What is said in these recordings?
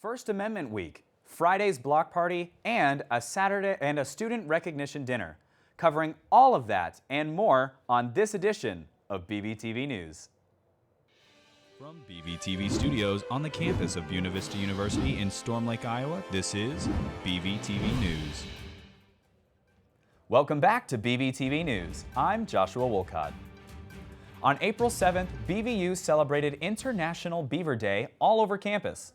First Amendment Week, Friday's block party, and a student recognition dinner. Covering all of that and more on this edition of BVTV News. From BVTV Studios on the campus of Buena Vista University in Storm Lake, Iowa, this is BVTV News. Welcome back to BVTV News. I'm Joshua Wolcott. On April 7th, BVU celebrated International Beaver Day all over campus.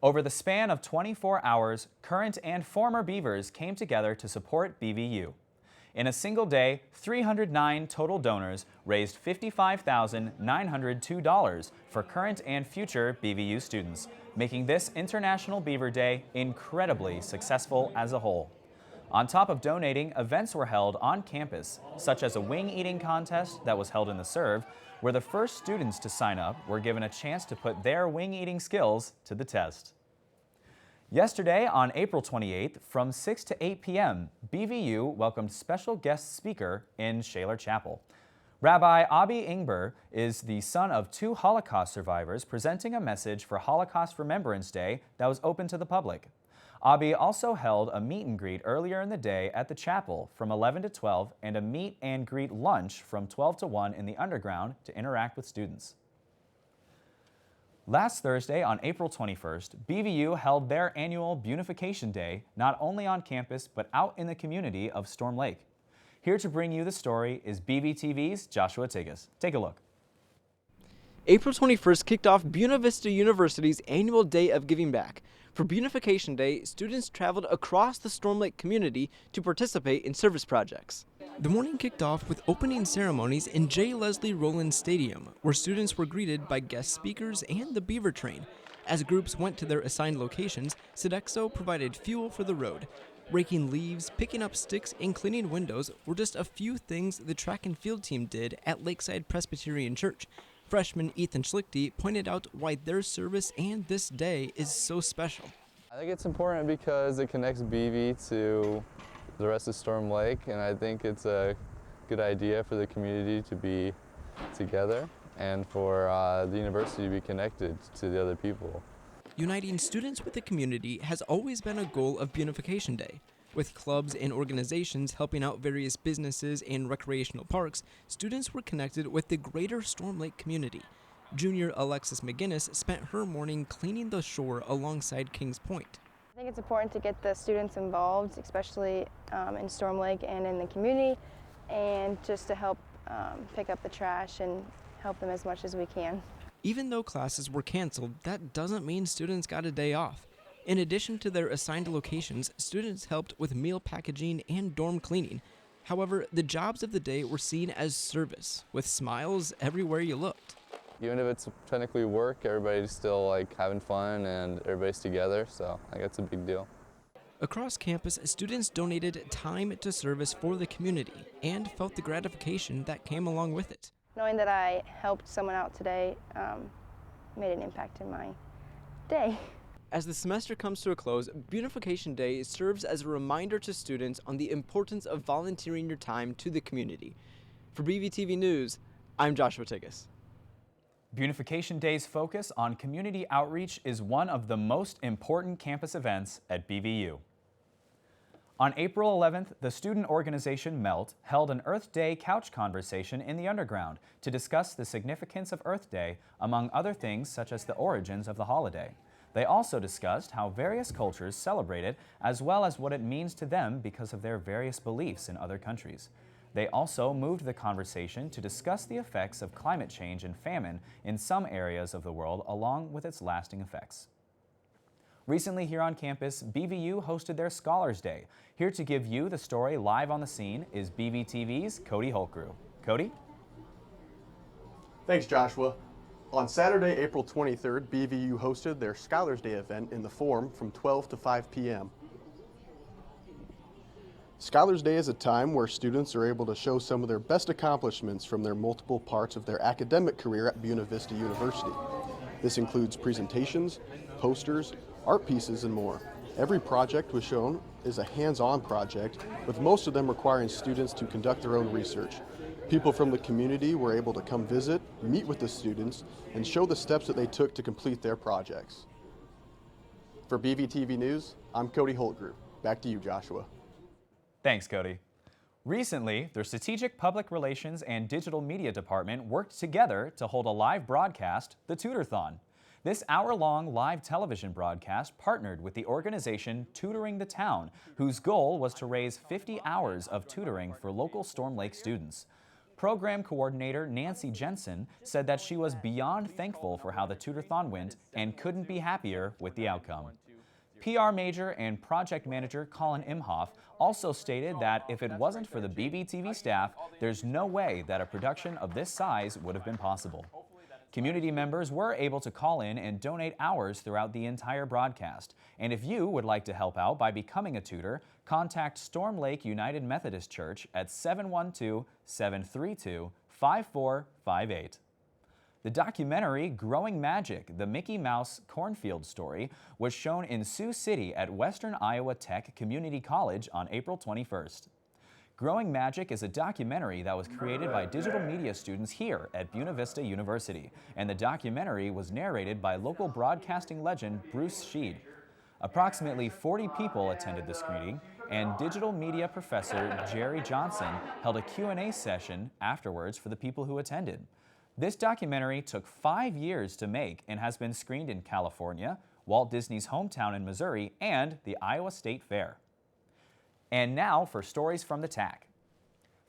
Over the span of 24 hours, current and former Beavers came together to support BVU. In a single day, 309 total donors raised $55,902 for current and future BVU students, making this International Beaver Day incredibly successful as a whole. On top of donating, events were held on campus, such as a wing eating contest that was held in the Serve, where the first students to sign up were given a chance to put their wing eating skills to the test. Yesterday, on April 28th, from 6 to 8 p.m., BVU welcomed special guest speaker in Shaler Chapel. Rabbi Abi Ingber is the son of two Holocaust survivors, presenting a message for Holocaust Remembrance Day that was open to the public. Abi also held a meet and greet earlier in the day at the chapel from 11 to 12 and a meet and greet lunch from 12 to 1 in the underground to interact with students. Last Thursday, on April 21st, BVU held their annual Beautification Day, not only on campus, but out in the community of Storm Lake. Here to bring you the story is BVTV's Joshua Tigas. Take a look. April 21st kicked off Buena Vista University's annual Day of Giving Back. For Beautification Day, students traveled across the Storm Lake community to participate in service projects. The morning kicked off with opening ceremonies in J. Leslie Rowland Stadium, where students were greeted by guest speakers and the Beaver train. As groups went to their assigned locations, Sodexo provided fuel for the road. Raking leaves, picking up sticks, and cleaning windows were just a few things the track and field team did at Lakeside Presbyterian Church. Freshman Ethan Schlichty pointed out why their service and this day is so special. I think it's important because it connects BV to the rest of Storm Lake, and I think it's a good idea for the community to be together and for the university to be connected to the other people. Uniting students with the community has always been a goal of Beautification Day. With clubs and organizations helping out various businesses and recreational parks, students were connected with the greater Storm Lake community. Junior Alexis McGinnis spent her morning cleaning the shore alongside Kings Point. I think it's important to get the students involved, especially in Storm Lake and in the community, and just to help pick up the trash and help them as much as we can. Even though classes were canceled, that doesn't mean students got a day off. In addition to their assigned locations, students helped with meal packaging and dorm cleaning. However, the jobs of the day were seen as service, with smiles everywhere you looked. Even if it's technically work, everybody's still like having fun and everybody's together, so I think that's a big deal. Across campus, students donated time to service for the community and felt the gratification that came along with it. Knowing that I helped someone out today made an impact in my day. As the semester comes to a close, Beautification Day serves as a reminder to students on the importance of volunteering your time to the community. For BVTV News, I'm Joshua Tigas. Beautification Day's focus on community outreach is one of the most important campus events at BVU. On April 11th, the student organization MELT held an Earth Day couch conversation in the underground to discuss the significance of Earth Day, among other things such as the origins of the holiday. They also discussed how various cultures celebrate it, as well as what it means to them because of their various beliefs in other countries. They also moved the conversation to discuss the effects of climate change and famine in some areas of the world, along with its lasting effects. Recently here on campus, BVU hosted their Scholars Day. Here to give you the story live on the scene is BVTV's Cody Holkrew. Cody? Thanks, Joshua. On Saturday, April 23rd, BVU hosted their Scholars Day event in the Forum from 12 to 5 p.m. Scholars Day is a time where students are able to show some of their best accomplishments from their multiple parts of their academic career at Buena Vista University. This includes presentations, posters, art pieces, and more. Every project was shown is a hands-on project, with most of them requiring students to conduct their own research. People from the community were able to come visit, meet with the students, and show the steps that they took to complete their projects. For BVTV News, I'm Cody Holtgroup. Back to you, Joshua. Thanks, Cody. Recently, the Strategic Public Relations and Digital Media Department worked together to hold a live broadcast, the Tudorthon. This hour-long live television broadcast partnered with the organization Tutoring the Town, whose goal was to raise 50 hours of tutoring for local Storm Lake students. Program coordinator Nancy Jensen said that she was beyond thankful for how the Tudorthon went and couldn't be happier with the outcome. PR major and project manager Colin Imhoff also stated that if it wasn't for the BVTV staff, there's no way that a production of this size would have been possible. Community members were able to call in and donate hours throughout the entire broadcast. And if you would like to help out by becoming a tutor, contact Storm Lake United Methodist Church at 712-732-5458. The documentary Growing Magic, the Mickey Mouse Cornfield Story, was shown in Sioux City at Western Iowa Tech Community College on April 21st. Growing Magic is a documentary that was created by digital media students here at Buena Vista University, and the documentary was narrated by local broadcasting legend Bruce Sheed. Approximately 40 people attended the screening, and digital media professor Jerry Johnson held a Q&A session afterwards for the people who attended. This documentary took 5 years to make and has been screened in California, Walt Disney's hometown in Missouri, and the Iowa State Fair. And now for stories from the TAC.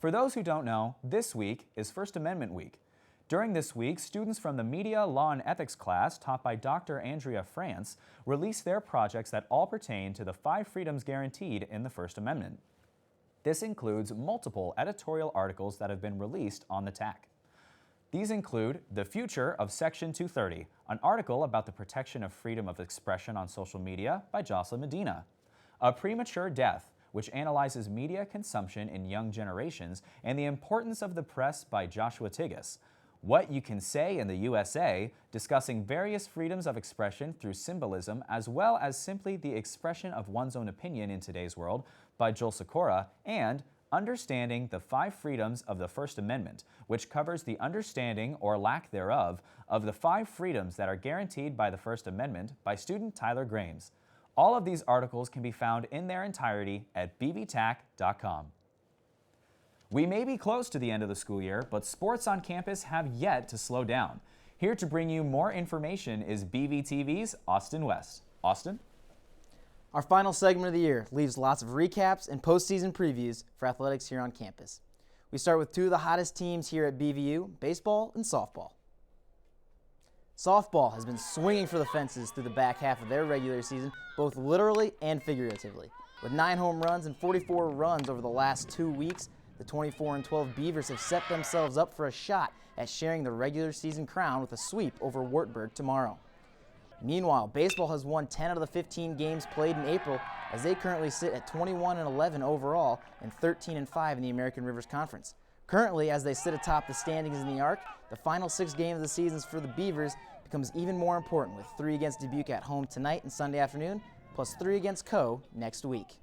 For those who don't know, this week is First Amendment Week. During this week, students from the Media, Law, and Ethics class taught by Dr. Andrea France released their projects that all pertain to the 5 freedoms guaranteed in the First Amendment. This includes multiple editorial articles that have been released on the TAC. These include The Future of Section 230, an article about the protection of freedom of expression on social media by Jocelyn Medina. A Premature Death, which analyzes media consumption in young generations and the importance of the press by Joshua Tigas. What You Can Say in the USA, discussing various freedoms of expression through symbolism as well as simply the expression of one's own opinion in today's world by Joel Sikora, and Understanding the 5 Freedoms of the First Amendment, which covers the understanding or lack thereof of the 5 freedoms that are guaranteed by the First Amendment by student Tyler Grames. All of these articles can be found in their entirety at bvtac.com. We may be close to the end of the school year, but sports on campus have yet to slow down. Here to bring you more information is BVTV's Austin West. Austin? Our final segment of the year leaves lots of recaps and postseason previews for athletics here on campus. We start with 2 of the hottest teams here at BVU, baseball and softball. Softball has been swinging for the fences through the back half of their regular season, both literally and figuratively. With 9 home runs and 44 runs over the last 2 weeks, the 24-12 Beavers have set themselves up for a shot at sharing the regular season crown with a sweep over Wartburg tomorrow. Meanwhile, baseball has won 10 out of the 15 games played in April, as they currently sit at 21-11 overall and 13-5 in the American Rivers Conference. Currently, as they sit atop the standings in the ARC, the final 6 games of the season for the Beavers becomes even more important, with 3 against Dubuque at home tonight and Sunday afternoon, plus 3 against Co. next week.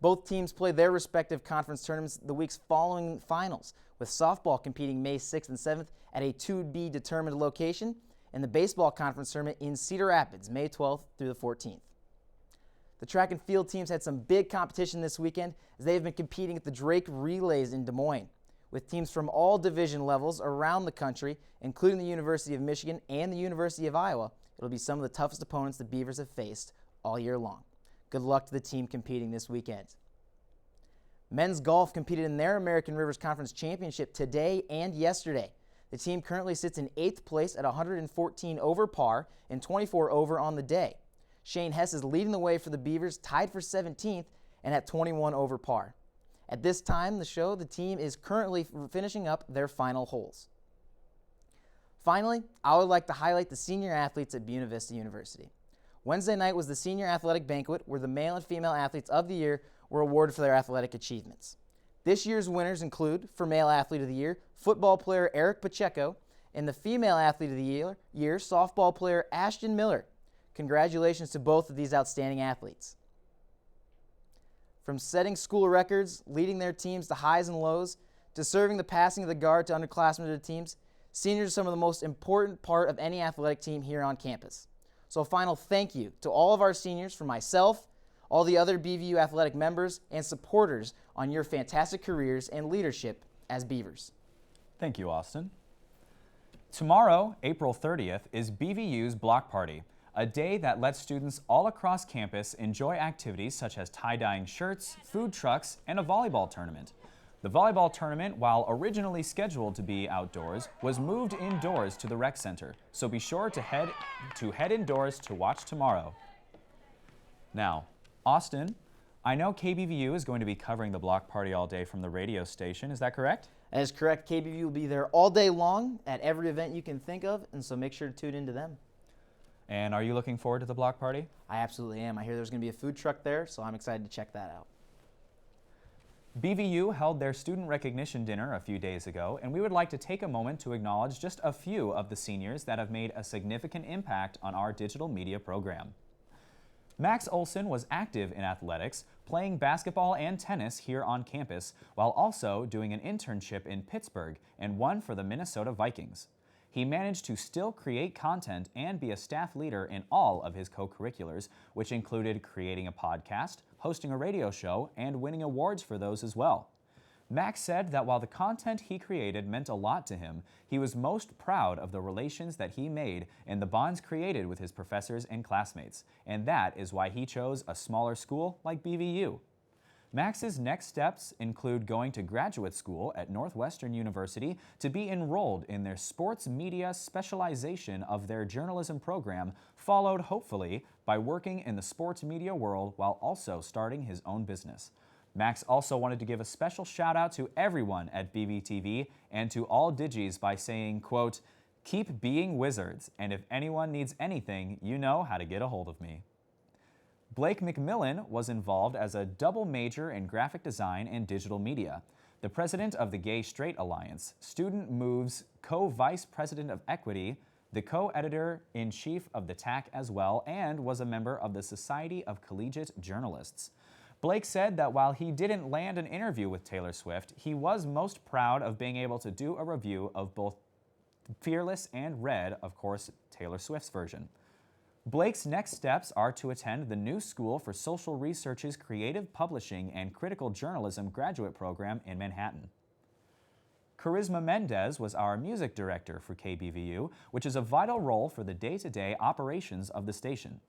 Both teams play their respective conference tournaments the weeks following finals, with softball competing May 6th and 7th at a to-be-determined location, and the baseball conference tournament in Cedar Rapids, May 12th through the 14th. The track and field teams had some big competition this weekend, as they have been competing at the Drake Relays in Des Moines. With teams from all division levels around the country, including the University of Michigan and the University of Iowa, it'll be some of the toughest opponents the Beavers have faced all year long. Good luck to the team competing this weekend. Men's golf competed in their American Rivers Conference Championship today and yesterday. The team currently sits in 8th place at 114 over par and 24 over on the day. Shane Hess is leading the way for the Beavers, tied for 17th and at 21 over par. At this time, the team is currently finishing up their final holes. Finally, I would like to highlight the senior athletes at Buena Vista University. Wednesday night was the senior athletic banquet where the male and female athletes of the year were awarded for their athletic achievements. This year's winners include, for Male Athlete of the Year, football player Eric Pacheco, and the Female Athlete of the Year, softball player Ashton Miller. Congratulations to both of these outstanding athletes. From setting school records, leading their teams to highs and lows, to serving the passing of the guard to underclassmen of the teams, seniors are some of the most important part of any athletic team here on campus. So a final thank you to all of our seniors from myself, all the other BVU athletic members, and supporters on your fantastic careers and leadership as Beavers. Thank you, Austin. Tomorrow, April 30th, is BVU's Block Party, a day that lets students all across campus enjoy activities such as tie-dyeing shirts, food trucks, and a volleyball tournament. The volleyball tournament, while originally scheduled to be outdoors, was moved indoors to the rec center, so be sure to head indoors to watch tomorrow. Now, Austin, I know KBVU is going to be covering the Block Party all day from the radio station, is that correct? That is correct. KBVU will be there all day long at every event you can think of, and so make sure to tune into them. And are you looking forward to the Block Party? I absolutely am. I hear there's going to be a food truck there, so I'm excited to check that out. BVU held their student recognition dinner a few days ago, and we would like to take a moment to acknowledge just a few of the seniors that have made a significant impact on our digital media program. Max Olson was active in athletics, playing basketball and tennis here on campus, while also doing an internship in Pittsburgh and one for the Minnesota Vikings. He managed to still create content and be a staff leader in all of his co-curriculars, which included creating a podcast, hosting a radio show, and winning awards for those as well. Max said that while the content he created meant a lot to him, he was most proud of the relations that he made and the bonds created with his professors and classmates, and that is why he chose a smaller school like BVU. Max's next steps include going to graduate school at Northwestern University to be enrolled in their sports media specialization of their journalism program, followed hopefully by working in the sports media world while also starting his own business. Max also wanted to give a special shout out to everyone at BVTV and to all Digis by saying, quote, "Keep being wizards, and if anyone needs anything, you know how to get a hold of me." Blake McMillan was involved as a double major in graphic design and digital media. The president of the Gay Straight Alliance, Student Move's co-vice president of equity, the co-editor-in-chief of the TAC as well, and was a member of the Society of Collegiate Journalists. Blake said that while he didn't land an interview with Taylor Swift, he was most proud of being able to do a review of both Fearless and Red, of course, Taylor Swift's version. Blake's next steps are to attend the New School for Social Research's Creative Publishing and Critical Journalism graduate program in Manhattan. Charisma Mendez was our music director for KBVU, which is a vital role for the day-to-day operations of the station.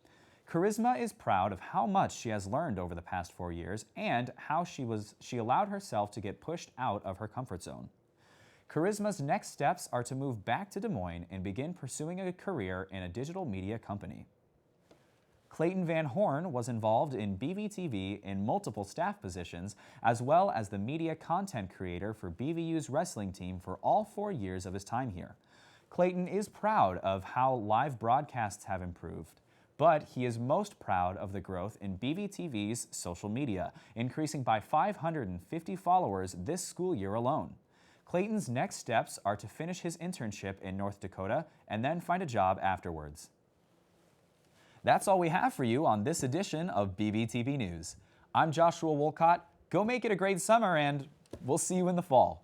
Charisma is proud of how much she has learned over the past 4 years and how she allowed herself to get pushed out of her comfort zone. Charisma's next steps are to move back to Des Moines and begin pursuing a career in a digital media company. Clayton Van Horn was involved in BVTV in multiple staff positions, as well as the media content creator for BVU's wrestling team for all 4 years of his time here. Clayton is proud of how live broadcasts have improved, but he is most proud of the growth in BVTV's social media, increasing by 550 followers this school year alone. Clayton's next steps are to finish his internship in North Dakota and then find a job afterwards. That's all we have for you on this edition of BVTV News. I'm Joshua Wolcott. Go make it a great summer, and we'll see you in the fall.